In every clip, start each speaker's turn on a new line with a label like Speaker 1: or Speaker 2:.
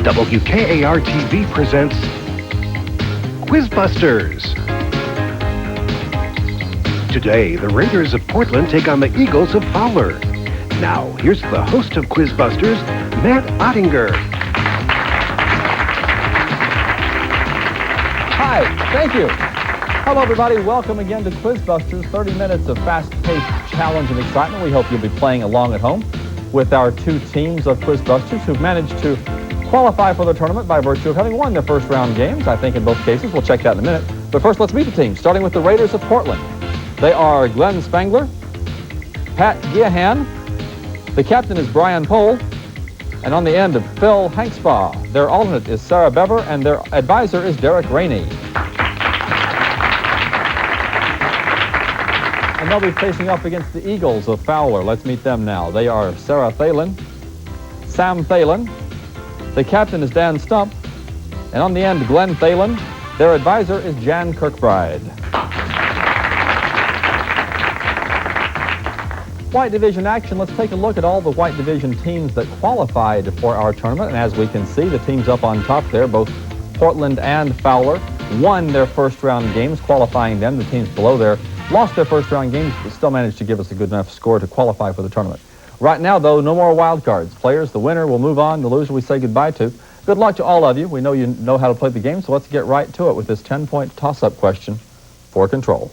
Speaker 1: WKAR TV presents QuizBusters. Today, the Raiders of Portland take on the Eagles of Fowler. Now, here's the host of QuizBusters, Matt Ottinger.
Speaker 2: Hi, thank you. Hello, everybody. Welcome again to QuizBusters, 30 minutes of fast-paced challenge and excitement. We hope you'll be playing along at home with our two teams of QuizBusters who've managed to qualify for the tournament by virtue of having won their first round games, I think in both cases. We'll check that in a minute. But first, let's meet the team, starting with the Raiders of Portland. They are Glenn Spangler, Pat Geohan, the captain is Brian Pohl, and on the end of Phil Hanksbaugh. Their alternate is Sarah Bever, and their advisor is Derek Rainey. And they'll be facing up against the Eagles of Fowler. Let's meet them now. They are Sarah Thalen, Sam Thalen, the captain is Dan Stump, and on the end, Glenn Thalen. Their advisor is Jan Kirkbride. White Division action. Let's take a look at all the White Division teams that qualified for our tournament. And as we can see, the teams up on top there, both Portland and Fowler, won their first round games, qualifying them. The teams below there lost their first round games, but still managed to give us a good enough score to qualify for the tournament. Right now, though, no more wild cards. Players, the winner will move on. The loser we say goodbye to. Good luck to all of you. We know you know how to play the game, so let's get right to it with this 10-point toss-up question for control.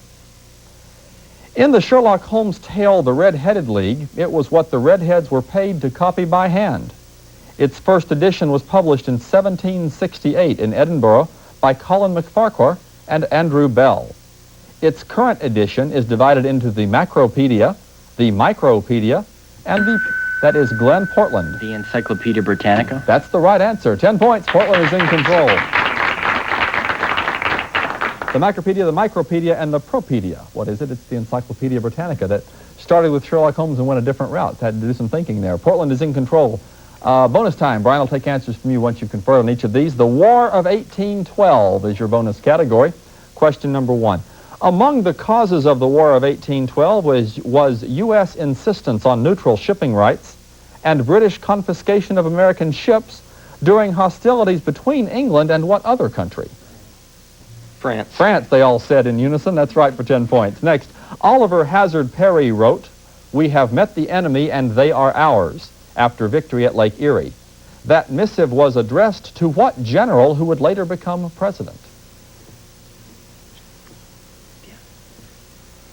Speaker 2: In the Sherlock Holmes tale, The Red-Headed League, it was what the redheads were paid to copy by hand. Its first edition was published in 1768 in Edinburgh by Colin McFarquhar and Andrew Bell. Its current edition is divided into the Macropedia, the Micropedia, and that is Glenn Portland.
Speaker 3: The Encyclopedia Britannica?
Speaker 2: That's the right answer. 10 points. Portland is in control. The Macropedia, the Micropedia, and the Propedia. What is it? It's the Encyclopedia Britannica that started with Sherlock Holmes and went a different route. Had to do some thinking there. Portland is in control. Bonus time. Brian will take answers from you once you've conferred on each of these. The War of 1812 is your bonus category. Question number 1. Among the causes of the War of 1812 was U.S. insistence on neutral shipping rights and British confiscation of American ships during hostilities between England and what other country?
Speaker 3: France.
Speaker 2: France, they all said in unison. That's right for 10 points. Next, Oliver Hazard Perry wrote, "We have met the enemy and they are ours," after victory at Lake Erie. That missive was addressed to what general who would later become president?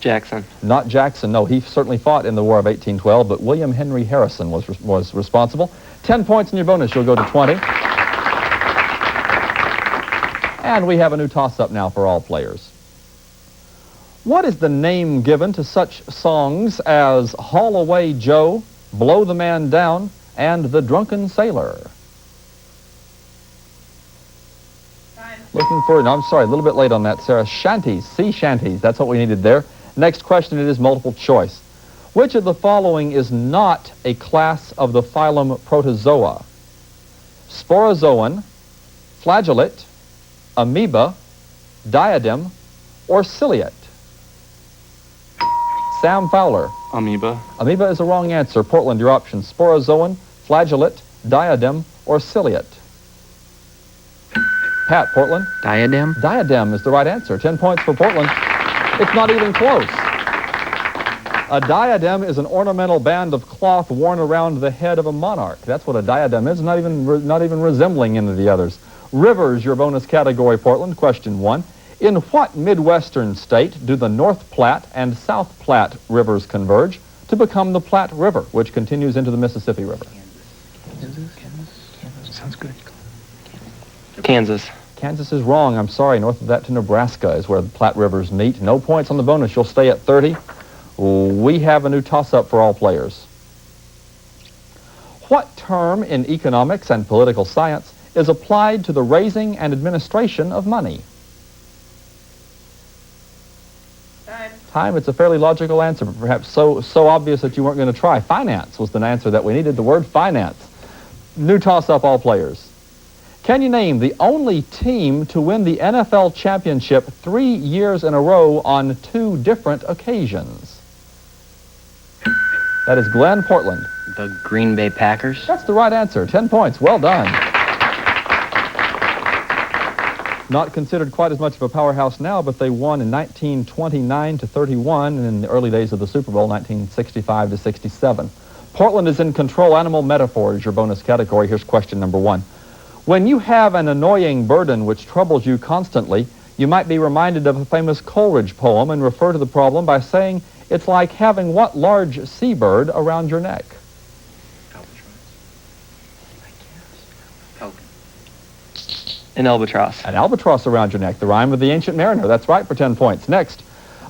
Speaker 3: Jackson.
Speaker 2: Not Jackson. No, he certainly fought in the War of 1812, but William Henry Harrison was responsible. 10 points in your bonus. You'll go to 20. And we have a new toss-up now for all players. What is the name given to such songs as Haul Away Joe, Blow the Man Down, and The Drunken Sailor?
Speaker 4: Time.
Speaker 2: Looking for, no, I'm sorry, a little bit late on that, Sarah. Shanties, sea shanties, that's what we needed there. Next question, it is multiple choice. Which of the following is not a class of the phylum Protozoa? Sporozoan, flagellate, amoeba, diadem, or ciliate? Sam Fowler.
Speaker 3: Amoeba.
Speaker 2: Amoeba is the wrong answer. Portland, your options. Sporozoan, flagellate, diadem, or ciliate? Pat, Portland.
Speaker 3: Diadem.
Speaker 2: Diadem is the right answer. 10 points for Portland. It's not even close. A diadem is an ornamental band of cloth worn around the head of a monarch. That's what a diadem is, not even resembling any of the others. Rivers, your bonus category, Portland. Question 1. In what Midwestern state do the North Platte and South Platte rivers converge to become the Platte River, which continues into the Mississippi River?
Speaker 3: Kansas. Sounds good. Kansas.
Speaker 2: Kansas is wrong. I'm sorry. North of that to Nebraska is where the Platte Rivers meet. No points on the bonus. You'll stay at 30. We have a new toss-up for all players. What term in economics and political science is applied to the raising and administration of money? Time. It's a fairly logical answer, but perhaps so obvious that you weren't going to try. Finance was the answer that we needed, the word finance. New toss-up, all players. Can you name the only team to win the NFL championship 3 years in a row on 2 different occasions? That is Glenn Portland.
Speaker 3: The Green Bay Packers.
Speaker 2: That's the right answer. 10 points. Well done. Not considered quite as much of a powerhouse now, but they won in 1929-31, and in the early days of the Super Bowl, 1965-67. Portland is in control. Animal metaphor is your bonus category. Here's question number 1. When you have an annoying burden which troubles you constantly, you might be reminded of a famous Coleridge poem and refer to the problem by saying it's like having what large seabird around your neck?
Speaker 3: An albatross.
Speaker 2: An albatross around your neck, the rhyme of the ancient mariner. That's right, for 10 points. Next,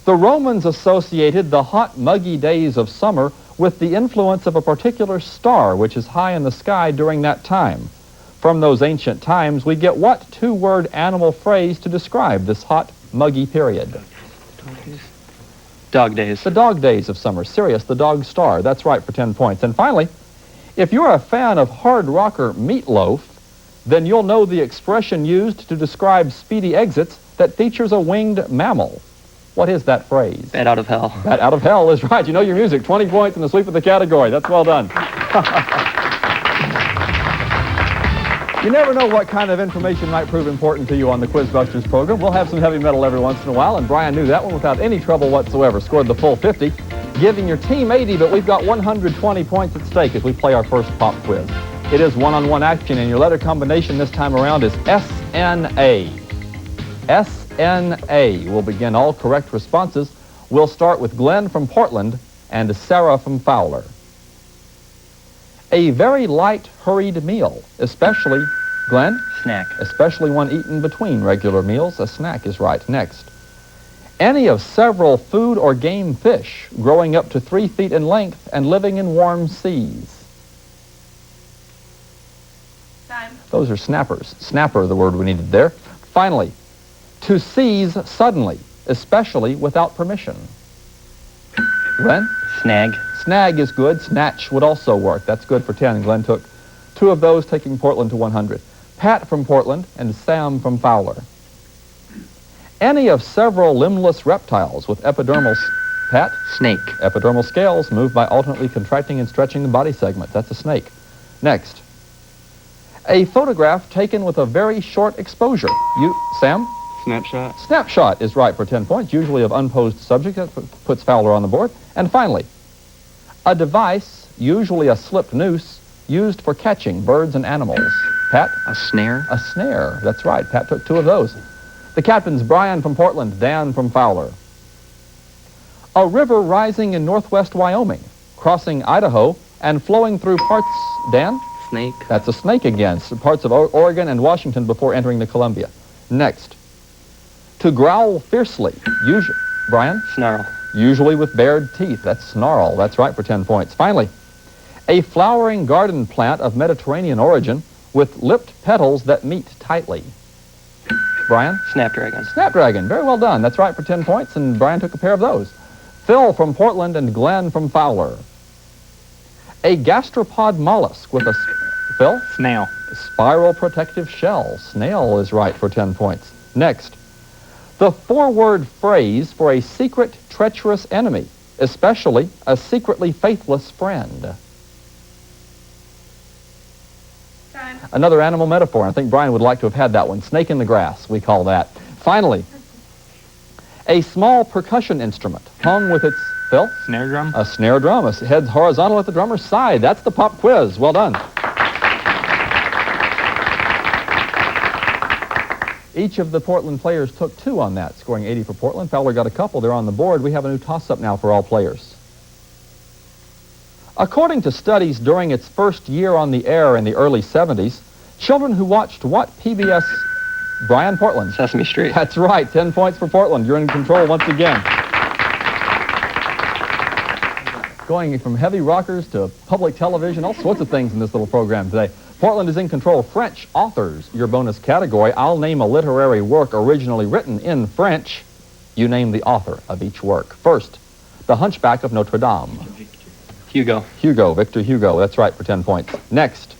Speaker 2: the Romans associated the hot, muggy days of summer with the influence of a particular star which is high in the sky during that time. From those ancient times, we get what two-word animal phrase to describe this hot, muggy period?
Speaker 3: Dog days.
Speaker 2: The dog days of summer. Sirius, the dog star. That's right, for 10 points. And finally, if you're a fan of hard rocker Meatloaf, then you'll know the expression used to describe speedy exits that features a winged mammal. What is that phrase?
Speaker 3: Bat out of hell.
Speaker 2: Bat out of hell is right. You know your music. 20 points in the sweep of the category. That's well done. You never know what kind of information might prove important to you on the QuizBusters program. We'll have some heavy metal every once in a while, and Brian knew that one without any trouble whatsoever. Scored the full 50, giving your team 80, but we've got 120 points at stake as we play our first pop quiz. It is one-on-one action, and your letter combination this time around is SNA. SNA will begin all correct responses. We'll start with Glenn from Portland and Sarah from Fowler. A very light, hurried meal, especially, Glenn?
Speaker 3: Snack.
Speaker 2: Especially one eaten between regular meals. A snack is right. Next. Any of several food or game fish growing up to 3 feet in length and living in warm seas.
Speaker 4: Time.
Speaker 2: Those are snappers. Snapper, the word we needed there. Finally, to seize suddenly, especially without permission. Glenn?
Speaker 3: Snag.
Speaker 2: Snag is good. Snatch would also work. That's good for 10. Glenn took 2 of those, taking Portland to 100. Pat from Portland and Sam from Fowler. Any of several limbless reptiles with epidermal... Pat?
Speaker 3: Snake.
Speaker 2: Epidermal scales move by alternately contracting and stretching the body segment. That's a snake. Next. A photograph taken with a very short exposure. You, Sam?
Speaker 3: Snapshot.
Speaker 2: Snapshot is right for 10 points, usually of unposed subject. That puts Fowler on the board. And finally, a device, usually a slipped noose, used for catching birds and animals. Pat?
Speaker 3: A snare.
Speaker 2: A snare. That's right. Pat took 2 of those. The captains, Brian from Portland, Dan from Fowler. A river rising in northwest Wyoming, crossing Idaho, and flowing through parts... Dan?
Speaker 3: Snake.
Speaker 2: That's a snake again. Parts of Oregon and Washington before entering the Columbia. Next. To growl fiercely. Usually... Brian?
Speaker 3: Snarl.
Speaker 2: Usually with bared teeth. That's snarl. That's right for 10 points. Finally, a flowering garden plant of Mediterranean origin with lipped petals that meet tightly. Brian?
Speaker 3: Snapdragon.
Speaker 2: Snapdragon. Very well done. That's right for 10 points, and Brian took a pair of those. Phil from Portland and Glenn from Fowler. A gastropod mollusk with a... Phil?
Speaker 3: Snail.
Speaker 2: Spiral protective shell. Snail is right for 10 points. Next. The 4-word phrase for a secret, treacherous enemy, especially a secretly faithless friend.
Speaker 4: Time.
Speaker 2: Another animal metaphor. I think Brian would like to have had that one. Snake in the grass, we call that. Finally, a small percussion instrument hung with its... Phil?
Speaker 3: Snare drum.
Speaker 2: A snare drum. It heads horizontal at the drummer's side. That's the pop quiz. Well done. Each of the Portland players took 2 on that, scoring 80 for Portland. Fowler got a couple. They're on the board. We have a new toss-up now for all players. According to studies during its first year on the air in the early 70s, children who watched what PBS... Brian? Portland.
Speaker 3: Sesame Street.
Speaker 2: That's right. 10 points for Portland. You're in control once again. Going from heavy rockers to public television, all sorts of things in this little program today. Portland is in control. French authors, your bonus category. I'll name a literary work originally written in French. You name the author of each work. First, The Hunchback of Notre Dame.
Speaker 3: Hugo.
Speaker 2: Hugo, Victor Hugo. That's right for 10 points. Next,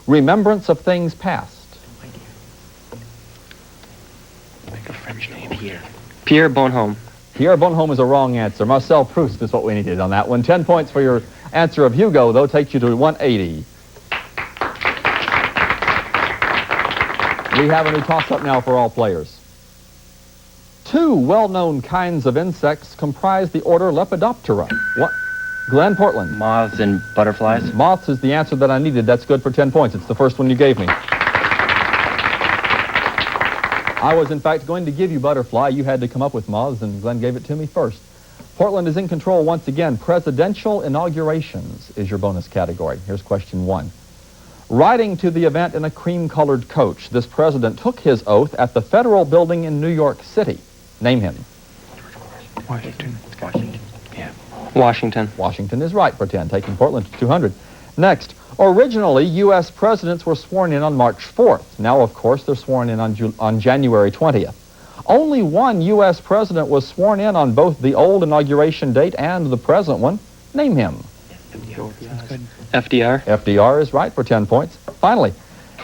Speaker 2: Remembrance of Things Past.
Speaker 3: Pick a French name here. Pierre Bonhomme.
Speaker 2: Pierre Bonhomme is a wrong answer. Marcel Proust is what we needed on that one. 10 points for your answer of Hugo, though, takes you to 180. We have a new toss-up now for all players. Two well-known kinds of insects comprise the order Lepidoptera. What? Glenn, Portland.
Speaker 3: Moths and butterflies.
Speaker 2: Moths is the answer that I needed. That's good for 10 points. It's the first one you gave me. I was, in fact, going to give you butterfly. You had to come up with moths, and Glenn gave it to me first. Portland is in control once again. Presidential inaugurations is your bonus category. Here's question 1. Riding to the event in a cream-colored coach, this president took his oath at the Federal Building in New York City. Name him.
Speaker 3: Washington. Yeah. Washington.
Speaker 2: Washington is right for 10, taking Portland to 200. Next, originally, U.S. presidents were sworn in on March 4th. Now, of course, they're sworn in on January 20th. Only one U.S. president was sworn in on both the old inauguration date and the present one. Name him.
Speaker 3: FDR.
Speaker 2: FDR is right for 10 points. Finally,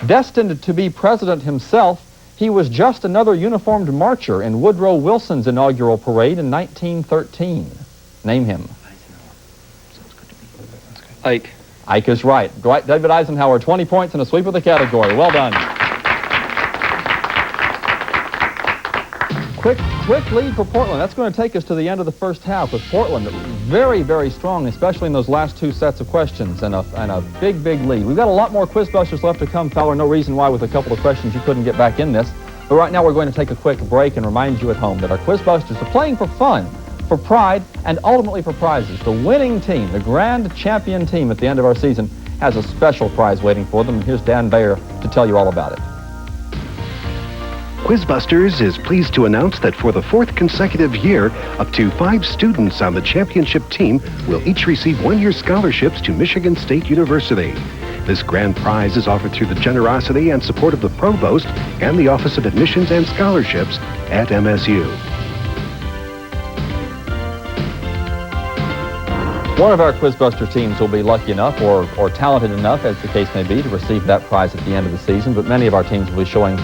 Speaker 2: destined to be president himself, he was just another uniformed marcher in Woodrow Wilson's inaugural parade in 1913. Name him.
Speaker 3: Ike.
Speaker 2: Ike is right. Dwight David Eisenhower, 20 points and a sweep of the category. Well done. Quick lead for Portland. That's going to take us to the end of the first half with Portland very, very strong, especially in those last two sets of questions, and a big, big lead. We've got a lot more QuizBusters left to come, Fowler. No reason why with a couple of questions you couldn't get back in this. But right now we're going to take a quick break and remind you at home that our QuizBusters are playing for fun, for pride, and ultimately for prizes. The winning team, the grand champion team at the end of our season, has a special prize waiting for them. Here's Dan Bayer to tell you all about it.
Speaker 1: QuizBusters is pleased to announce that for the 4th consecutive year, up to 5 students on the championship team will each receive one-year scholarships to Michigan State University. This grand prize is offered through the generosity and support of the Provost and the Office of Admissions and Scholarships at MSU.
Speaker 2: One of our QuizBuster teams will be lucky enough or talented enough, as the case may be, to receive that prize at the end of the season, but many of our teams will be showing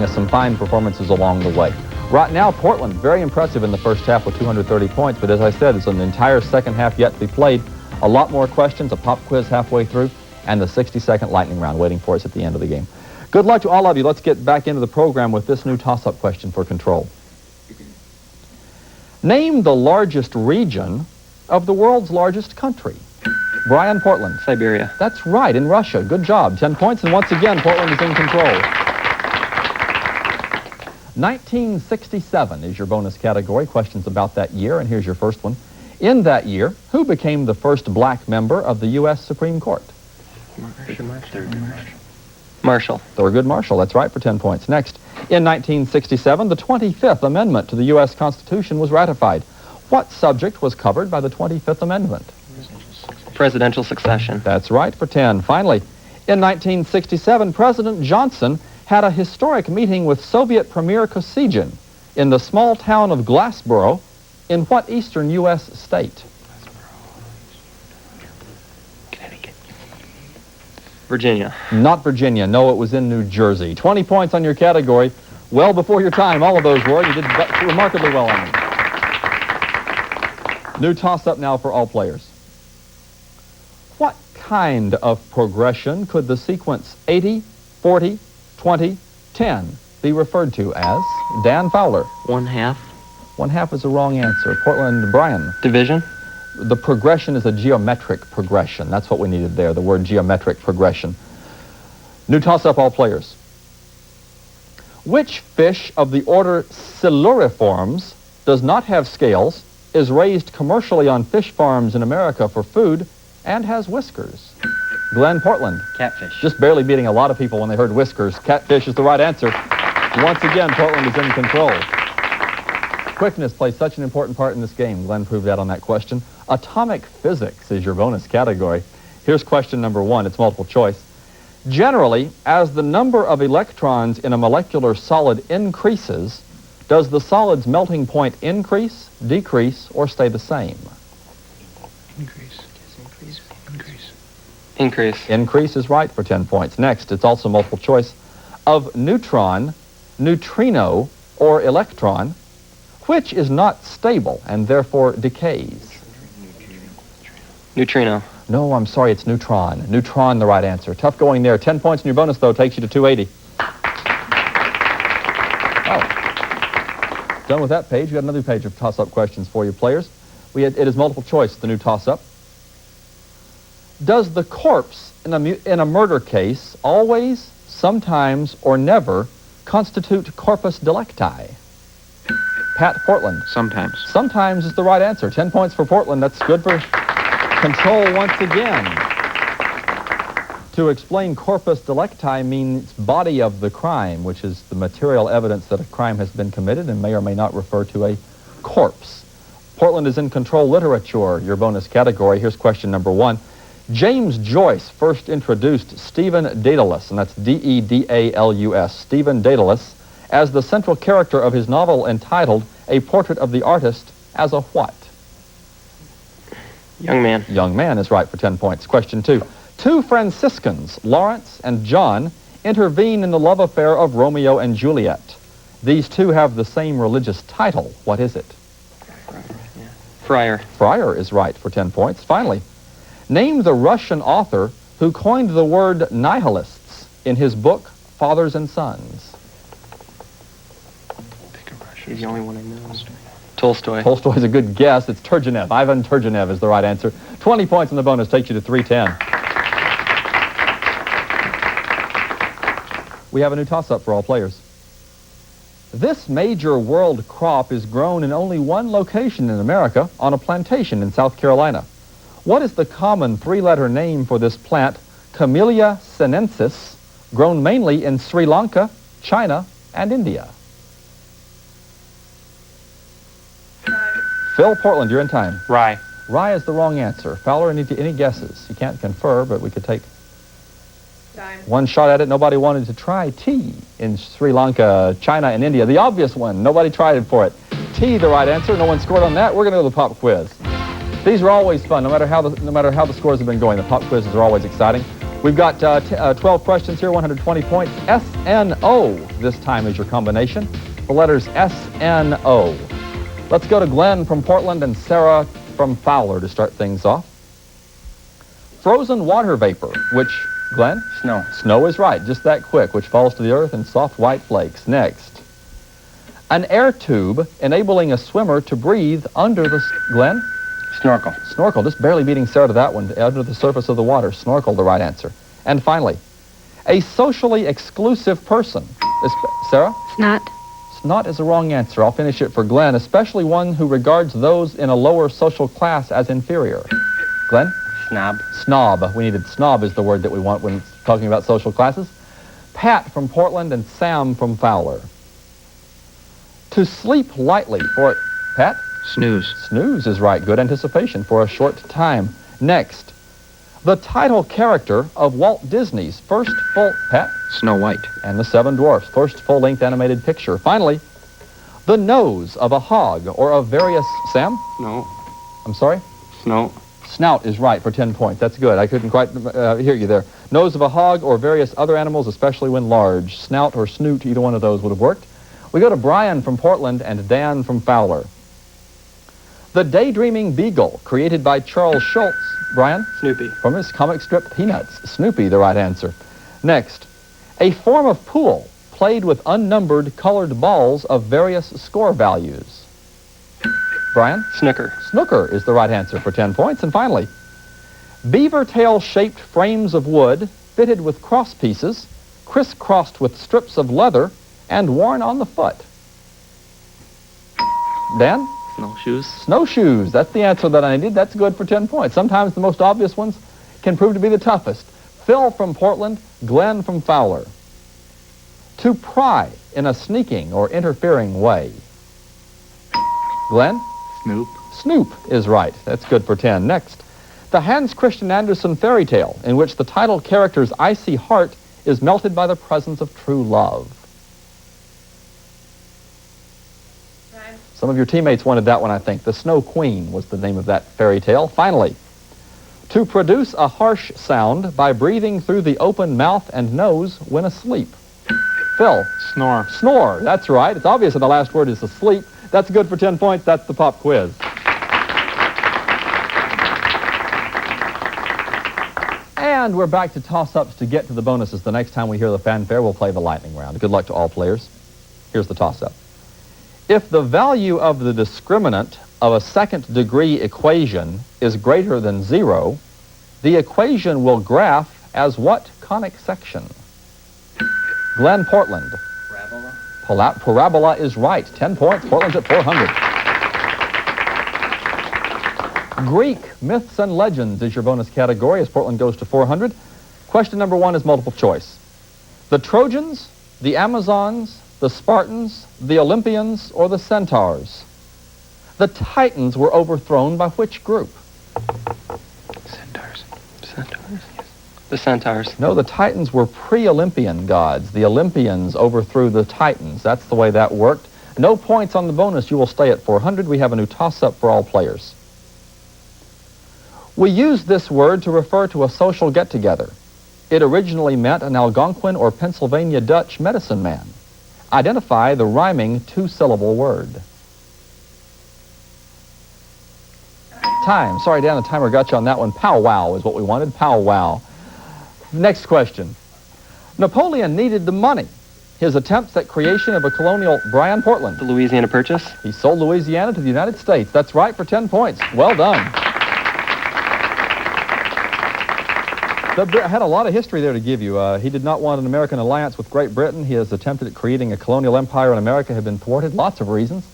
Speaker 2: us some fine performances along the way. Right now, Portland, very impressive in the first half with 230 points, but as I said, it's an entire second half yet to be played. A lot more questions, a pop quiz halfway through, and the 60-second lightning round waiting for us at the end of the game. Good luck to all of you. Let's get back into the program with this new toss-up question for control. Name the largest region of the world's largest country. Brian, Portland.
Speaker 3: Siberia.
Speaker 2: That's right, in Russia. Good job. 10 points, and once again, Portland is in control. 1967 is your bonus category. Questions about that year, and here's your first one. In that year, who became the first black member of the U.S. Supreme Court?
Speaker 3: Marshall.
Speaker 2: Thurgood Marshall. That's right for 10 points. Next, in 1967, the 25th Amendment to the U.S. Constitution was ratified. What subject was covered by the 25th Amendment?
Speaker 3: Presidential succession.
Speaker 2: That's right for 10. Finally, in 1967, President Johnson had a historic meeting with Soviet Premier Kosygin in the small town of Glassboro in what eastern U.S. state?
Speaker 3: Connecticut. Virginia.
Speaker 2: Not Virginia. No, it was in New Jersey. 20 points on your category. Well before your time, all of those were. You did remarkably well on them. New toss-up now for all players. What kind of progression could the sequence 80, 40, 20, 10 be referred to as? Dan Fowler.
Speaker 3: 1/2.
Speaker 2: 1/2 is the wrong answer. Portland, Brian.
Speaker 3: Division.
Speaker 2: The progression is a geometric progression. That's what we needed there, the word geometric progression. New toss-up, all players. Which fish of the order Siluriformes does not have scales, is raised commercially on fish farms in America for food, and has whiskers? Glenn, Portland.
Speaker 3: Catfish.
Speaker 2: Just barely beating a lot of people when they heard whiskers. Catfish is the right answer. Once again, Portland is in control. Quickness plays such an important part in this game. Glenn proved that on that question. Atomic physics is your bonus category. Here's question number 1. It's multiple choice. Generally, as the number of electrons in a molecular solid increases, does the solid's melting point increase, decrease, or stay the same?
Speaker 3: Increase.
Speaker 2: Increase is right for 10 points. Next, it's also multiple choice. Of neutron, neutrino, or electron, which is not stable and therefore decays?
Speaker 3: Neutrino.
Speaker 2: No, I'm sorry, it's neutron. Neutron, the right answer. Tough going there. 10 points in your bonus, though, takes you to 280. Oh. Done with that page. We've got another page of toss-up questions for you, players. It is multiple choice, the new toss-up. Does the corpse in a murder case always, sometimes, or never constitute corpus delicti? Pat, Portland.
Speaker 3: Sometimes.
Speaker 2: Sometimes is the right answer. 10 points for Portland. That's good for control once again. To explain corpus delicti means body of the crime, which is the material evidence that a crime has been committed and may or may not refer to a corpse. Portland is in control literature, your bonus category. Here's question number 1. James Joyce first introduced Stephen Dedalus, and that's D-E-D-A-L-U-S, Stephen Dedalus, as the central character of his novel entitled A Portrait of the Artist as a what?
Speaker 3: Young man.
Speaker 2: Young man is right for 10 points. Question 2. Two Franciscans, Lawrence and John, intervene in the love affair of Romeo and Juliet. These two have the same religious title. What is it?
Speaker 3: Friar.
Speaker 2: Friar is right for 10 points. Finally, name the Russian author who coined the word nihilists in his book, Fathers and Sons.
Speaker 3: He's the only one I know. Tolstoy.
Speaker 2: Tolstoy's a good guess. It's Turgenev. Ivan Turgenev is the right answer. 20 points in the bonus takes you to 310. We have a new toss-up for all players. This major world crop is grown in only one location in America, on a plantation in South Carolina. What is the common three-letter name for this plant, Camellia sinensis, grown mainly in Sri Lanka, China, and India? Phil, Portland, you're in time.
Speaker 3: Rye.
Speaker 2: Rye is the wrong answer. Fowler, any guesses? You can't confer, but we could take one shot at it. Nobody wanted to try tea in Sri Lanka, China, and India. The obvious one. Nobody tried it for it. Tea, the right answer. No one scored on that. We're going to go to the pop quiz. These are always fun, no matter how the scores have been going. The pop quizzes are always exciting. We've got 12 questions here, 120 points. S-N-O this time is your combination. The letters S-N-O. Let's go to Glenn from Portland and Sarah from Fowler to start things off. Frozen water vapor, which, Glenn?
Speaker 3: Snow.
Speaker 2: Snow is right, just that quick, which falls to the earth in soft white flakes. Next. An air tube enabling a swimmer to breathe under the... Glenn?
Speaker 3: Snorkel.
Speaker 2: Snorkel, just barely beating Sarah to that one, under the surface of the water. Snorkel, the right answer. And finally, a socially exclusive person. Sarah?
Speaker 5: Snot.
Speaker 2: Snot is the wrong answer. I'll finish it for Glenn, especially one who regards those in a lower social class as inferior. Glenn?
Speaker 3: Snob.
Speaker 2: Snob. We needed snob is the word that we want when talking about social classes. Pat from Portland and Sam from Fowler. To sleep lightly for... Pat?
Speaker 3: Snooze.
Speaker 2: Snooze is right. Good anticipation for a short time. Next. The title character of Walt Disney's first full... Pat?
Speaker 3: Snow White.
Speaker 2: And the Seven Dwarfs, first full-length animated picture. Finally, the nose of a hog or of various... Sam?
Speaker 3: No.
Speaker 2: I'm sorry?
Speaker 3: Snow.
Speaker 2: Snout is right for 10 points. That's good. I couldn't quite hear you there. Nose of a hog or various other animals, especially when large. Snout or snoot, either one of those would have worked. We go to Brian from Portland and Dan from Fowler. The daydreaming beagle, created by Charles Schulz. Brian?
Speaker 3: Snoopy.
Speaker 2: From his comic strip Peanuts. Snoopy, the right answer. Next. A form of pool played with unnumbered colored balls of various score values. Brian?
Speaker 3: Snooker.
Speaker 2: Snooker is the right answer for 10 points. And finally, beaver tail-shaped frames of wood fitted with cross pieces, crisscrossed with strips of leather, and worn on the foot. Dan?
Speaker 3: Snowshoes.
Speaker 2: Snowshoes. That's the answer that I needed. That's good for 10 points. Sometimes the most obvious ones can prove to be the toughest. Phil from Portland, Glenn from Fowler. To pry in a sneaking or interfering way. Glenn?
Speaker 3: Snoop.
Speaker 2: Snoop is right. That's good for 10. Next, the Hans Christian Andersen fairy tale in which the title character's icy heart is melted by the presence of true love. Some of your teammates wanted that one, I think. The Snow Queen was the name of that fairy tale. Finally, to produce a harsh sound by breathing through the open mouth and nose when asleep. Phil?
Speaker 3: Snore.
Speaker 2: Snore. That's right. It's obvious that the last word is asleep. That's good for 10 points. That's the pop quiz. And we're back to toss-ups to get to the bonuses. The next time we hear the fanfare, we'll play the lightning round. Good luck to all players. Here's the toss-up. If the value of the discriminant of a second-degree equation is greater than 0, the equation will graph as what conic section? Glenn, Portland.
Speaker 3: Parabola.
Speaker 2: Parabola is right. 10 points. Portland's at 400. Greek myths and legends is your bonus category as Portland goes to 400. Question number 1 is multiple choice. The Trojans, the Amazons, the Spartans, the Olympians, or the Centaurs? The Titans were overthrown by which group?
Speaker 3: Centaurs. Centaurs? Yes. The Centaurs.
Speaker 2: No, the Titans were pre-Olympian gods. The Olympians overthrew the Titans. That's the way that worked. No points on the bonus. You will stay at 400. We have a new toss-up for all players. We use this word to refer to a social get-together. It originally meant an Algonquin or Pennsylvania Dutch medicine man. Identify the rhyming two-syllable word. Time. Sorry, Dan, the timer got you on that one. Powwow is what we wanted. Powwow. Next question. Napoleon needed the money. His attempts at creation of a colonial... Brian, Portland.
Speaker 3: The Louisiana Purchase.
Speaker 2: He sold Louisiana to the United States. That's right for 10 points. Well done. Had a lot of history there to give you. He did not want an American alliance with Great Britain. He has attempted at creating a colonial empire in America, have been thwarted. Lots of reasons.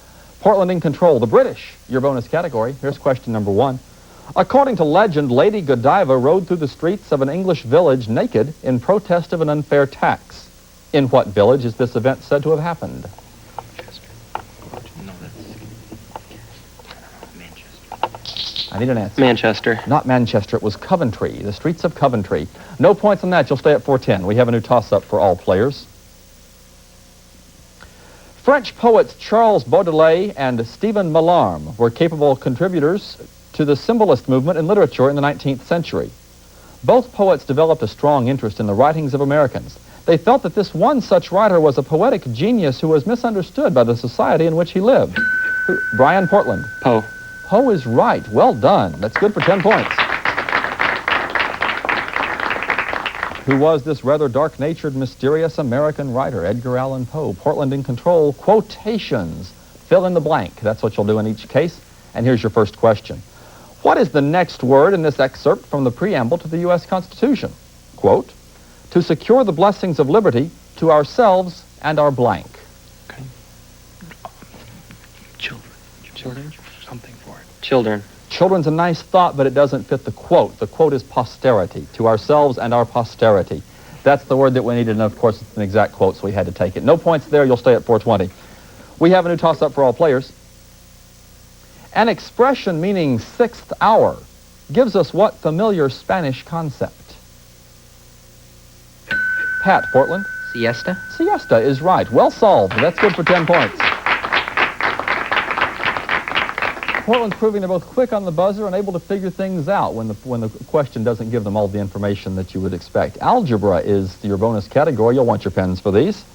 Speaker 2: Portland in control. The British, your bonus category. Here's question number 1. According to legend, Lady Godiva rode through the streets of an English village naked in protest of an unfair tax. In what village is this event said to have happened? I need an answer.
Speaker 3: Manchester.
Speaker 2: Not Manchester. It was Coventry, the streets of Coventry. No points on that. You'll stay at 410. We have a new toss-up for all players. French poets Charles Baudelaire and Stephen Mallarme were capable contributors to the symbolist movement in literature in the 19th century. Both poets developed a strong interest in the writings of Americans. They felt that this one such writer was a poetic genius who was misunderstood by the society in which he lived. Brian, Portland.
Speaker 3: Poe.
Speaker 2: Poe is right. Well done. That's good for 10 points. Who was this rather dark-natured, mysterious American writer? Edgar Allan Poe. Portland in control. Quotations. Fill in the blank. That's what you'll do in each case. And here's your first question. What is the next word in this excerpt from the preamble to the U.S. Constitution? Quote, to secure the blessings of liberty to ourselves and our blank.
Speaker 3: Okay. Children. Children? Something for it. Children.
Speaker 2: Children's a nice thought, but it doesn't fit the quote. The quote is posterity, to ourselves and our posterity. That's the word that we needed, and of course it's an exact quote, so we had to take it. No points there. You'll stay at 420. We have a new toss-up for all players. An expression meaning sixth hour gives us what familiar Spanish concept? Pat, Portland.
Speaker 3: Siesta.
Speaker 2: Siesta is right. Well solved. That's good for 10 points. Portland's proving they're both quick on the buzzer and able to figure things out when the question doesn't give them all the information that you would expect. Algebra is your bonus category. You'll want your pens for these.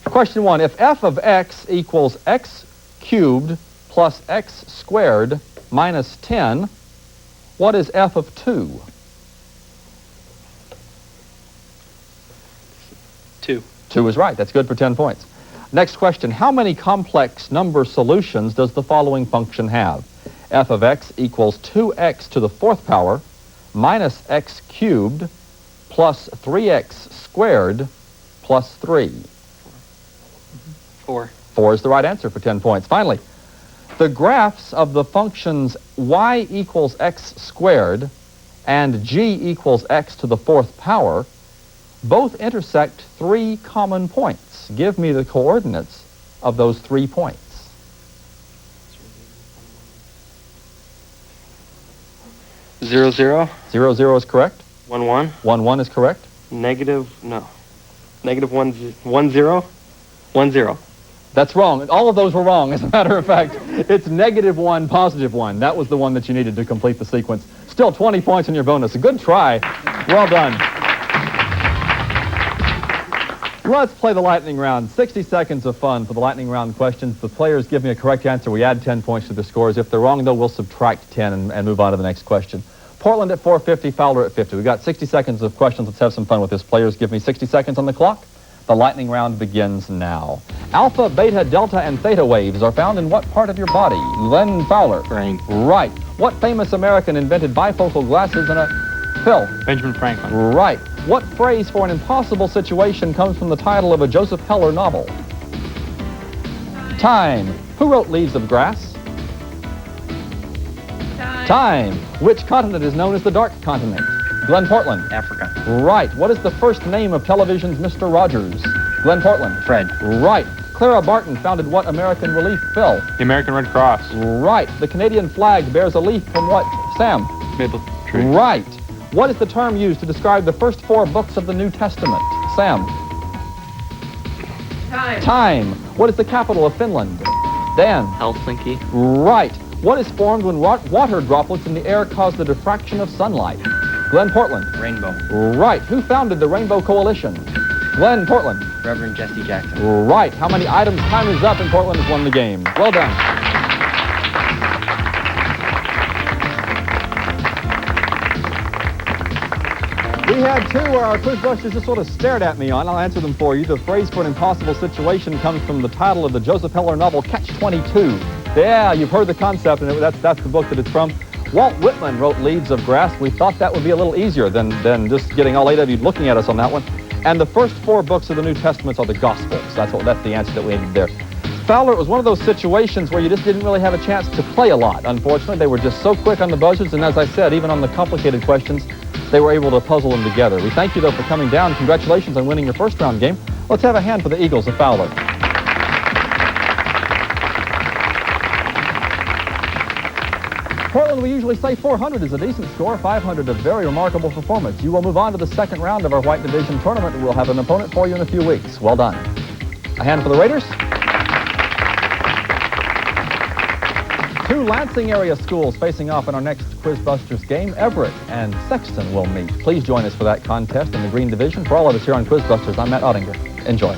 Speaker 2: Question 1. If f of x equals x cubed plus x squared minus 10, what is f of 2?
Speaker 3: 2.
Speaker 2: 2 is right. That's good for 10 points. Next question. How many complex number solutions does the following function have? F of x equals 2x to the fourth power minus x cubed plus 3x squared plus 3.
Speaker 3: 4.
Speaker 2: 4 is the right answer for 10 points. Finally, the graphs of the functions y equals x squared and g equals x to the fourth power both intersect 3 common points. Give me the coordinates of those 3 points.
Speaker 3: 0, 0.
Speaker 2: 0, 0 is correct.
Speaker 3: 1, 1.
Speaker 2: 1, 1 is correct.
Speaker 3: Negative 1, 0. 1, 0.
Speaker 2: That's wrong. All of those were wrong, as a matter of fact. It's -1, +1. That was the one that you needed to complete the sequence. Still 20 points in your bonus. A good try. Well done. Let's play the lightning round. 60 seconds of fun for the lightning round questions. The players give me a correct answer. We add 10 points to the scores. If they're wrong, though, we'll subtract 10 and move on to the next question. Portland at 450, Fowler at 50. We've got 60 seconds of questions. Let's have some fun with this. Players give me 60 seconds on the clock. The lightning round begins now. Alpha, beta, delta, and theta waves are found in what part of your body? Glenn Fowler.
Speaker 3: Brain.
Speaker 2: Right. What famous American invented bifocal glasses and a... Phil.
Speaker 3: Benjamin Franklin.
Speaker 2: Right. What phrase for an impossible situation comes from the title of a Joseph Heller novel? Time. Who wrote Leaves of Grass? Time. Which continent is known as the Dark Continent? Glenn Portland.
Speaker 3: Africa.
Speaker 2: Right. What is the first name of television's Mr. Rogers? Glenn Portland.
Speaker 3: Fred.
Speaker 2: Right. Clara Barton founded what American relief? Phil.
Speaker 3: The American Red Cross.
Speaker 2: Right. The Canadian flag bears a leaf from what? Sam.
Speaker 3: Maple tree.
Speaker 2: Right. What is the term used to describe the first 4 books of the New Testament? Sam. Time. What is the capital of Finland? Dan.
Speaker 3: Helsinki.
Speaker 2: Right. What is formed when water droplets in the air cause the diffraction of sunlight? Glenn Portland.
Speaker 3: Rainbow.
Speaker 2: Right. Who founded the Rainbow Coalition? Glenn Portland.
Speaker 3: Reverend Jesse Jackson.
Speaker 2: Right. How many items? Time is up, and Portland has won the game. Well done. We had 2 where our QuizBusters just sort of stared at me on. I'll answer them for you. The phrase for an impossible situation comes from the title of the Joseph Heller novel, Catch-22. Yeah, you've heard the concept, and that's the book that it's from. Walt Whitman wrote Leaves of Grass. We thought that would be a little easier than just getting all 8 of you looking at us on that one. And the first 4 books of the New Testament are the Gospels. That's the answer that we needed there. Fowler, it was one of those situations where you just didn't really have a chance to play a lot, unfortunately. They were just so quick on the buzzers, and as I said, even on the complicated questions, they were able to puzzle them together. We thank you, though, for coming down. Congratulations on winning your first round game. Let's have a hand for the Eagles of Fowler. Portland, we usually say 400 is a decent score, 500 a very remarkable performance. You will move on to the second round of our White Division tournament. We'll have an opponent for you in a few weeks. Well done. A hand for the Raiders. 2 Lansing area schools facing off in our next QuizBusters game. Everett and Sexton will meet. Please join us for that contest in the Green Division. For all of us here on QuizBusters, I'm Matt Ottinger. Enjoy.